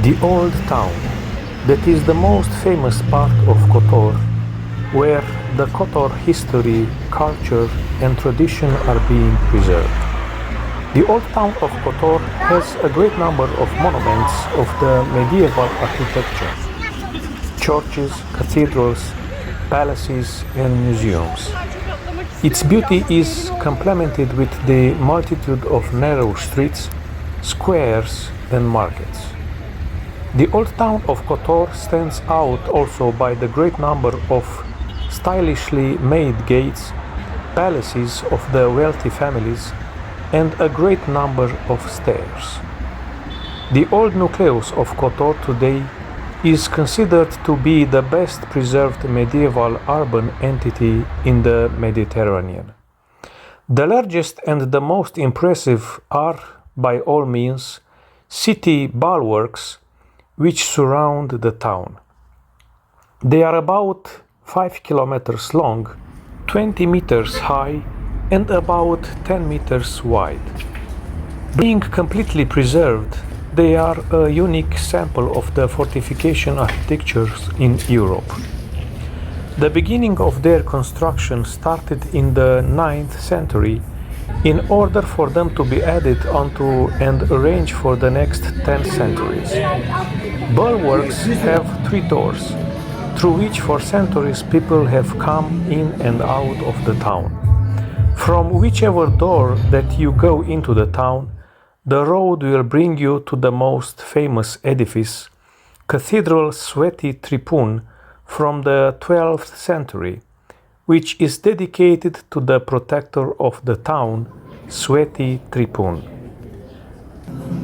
The Old Town, that is the most famous part of Kotor, where the Kotor history, culture and tradition are being preserved. The Old Town of Kotor has a great number of monuments of the medieval architecture, churches, cathedrals, palaces and museums. Its beauty is complemented with the multitude of narrow streets, squares and markets. The Old Town of Kotor stands out also by the great number of stylishly made gates, palaces of the wealthy families, and a great number of stairs. The old nucleus of Kotor today is considered to be the best preserved medieval urban entity in the Mediterranean. The largest and the most impressive are, by all means, city bulwarks which surround the town. They are about 5 kilometers long, 20 meters high and about 10 meters wide. Being completely preserved, they are a unique sample of the fortification architectures in Europe. The beginning of their construction started in the 9th century in order for them to be added onto and arranged for the next 10 centuries. Bulwarks have 3 doors, through which for centuries people have come in and out of the town. From whichever door that you go into the town, the road will bring you to the most famous edifice, Cathedral Sveti Tripun from the 12th century, which is dedicated to the protector of the town, Sveti Tripun.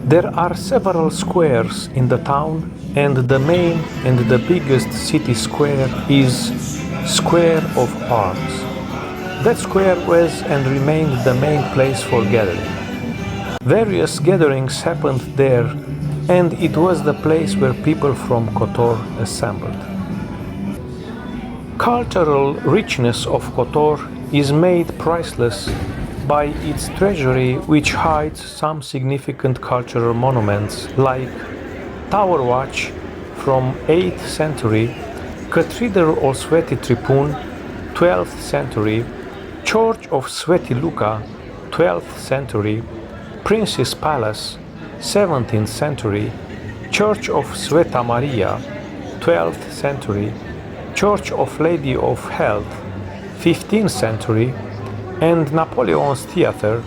There are several squares in the town, and the main and the biggest city square is Square of Arms. That square was and remained the main place for gathering. Various gatherings happened there, and it was the place where people from Kotor assembled. Cultural richness of Kotor is made priceless by its treasury, which hides some significant cultural monuments like Tower Watch from 8th century, Cathedral of Sveti Tripun, 12th century, Church of Sveti Luka, 12th century, Prince's Palace, 17th century, Church of Sveta Maria, 12th century, Church of Lady of Health, 15th century, and Napoleon's Theatre,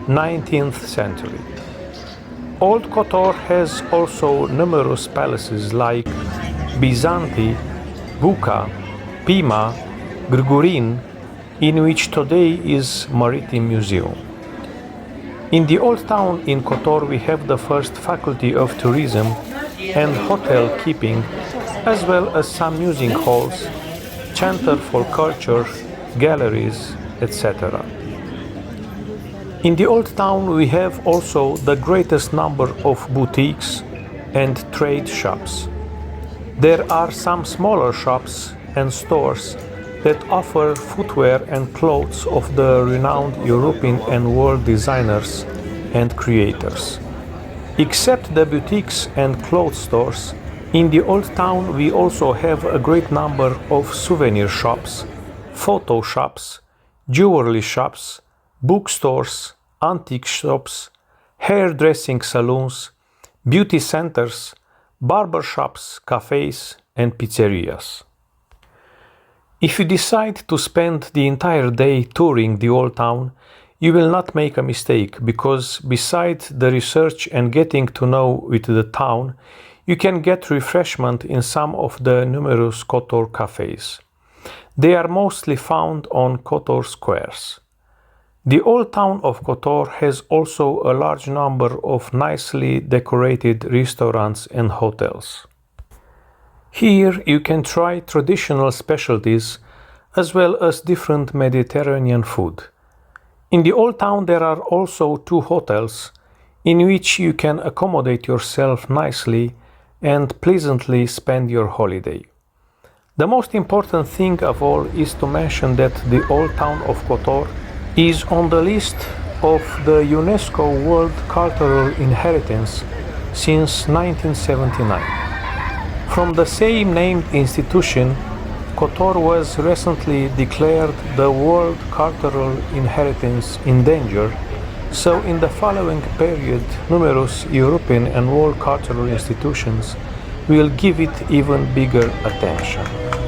19th century. Old Kotor has also numerous palaces like Byzanti, Buka, Pima, Grigorin, in which today is Maritime Museum. In the Old Town in Kotor we have the first faculty of tourism and hotel keeping, as well as some music halls, center for culture, galleries, etc. In the Old Town we have also the greatest number of boutiques and trade shops. There are some smaller shops and stores that offer footwear and clothes of the renowned European and world designers and creators. Except the boutiques and clothes stores, in the Old Town we also have a great number of souvenir shops, photo shops, jewelry shops, bookstores, antique shops, hairdressing salons, beauty centers, barber shops, cafes and pizzerias. If you decide to spend the entire day touring the Old Town, you will not make a mistake, because besides the research and getting to know with the town, you can get refreshment in some of the numerous Kotor cafes. They are mostly found on Kotor squares. The Old Town of Kotor has also a large number of nicely decorated restaurants and hotels. Here you can try traditional specialties as well as different Mediterranean food. In the Old Town there are also 2 hotels in which you can accommodate yourself nicely and pleasantly spend your holiday. The most important thing of all is to mention that the Old Town of Kotor is on the list of the UNESCO World Cultural Inheritance since 1979. From the same named institution, Kotor was recently declared the World Cultural Inheritance in danger, so in the following period, numerous European and world cultural institutions will give it even bigger attention.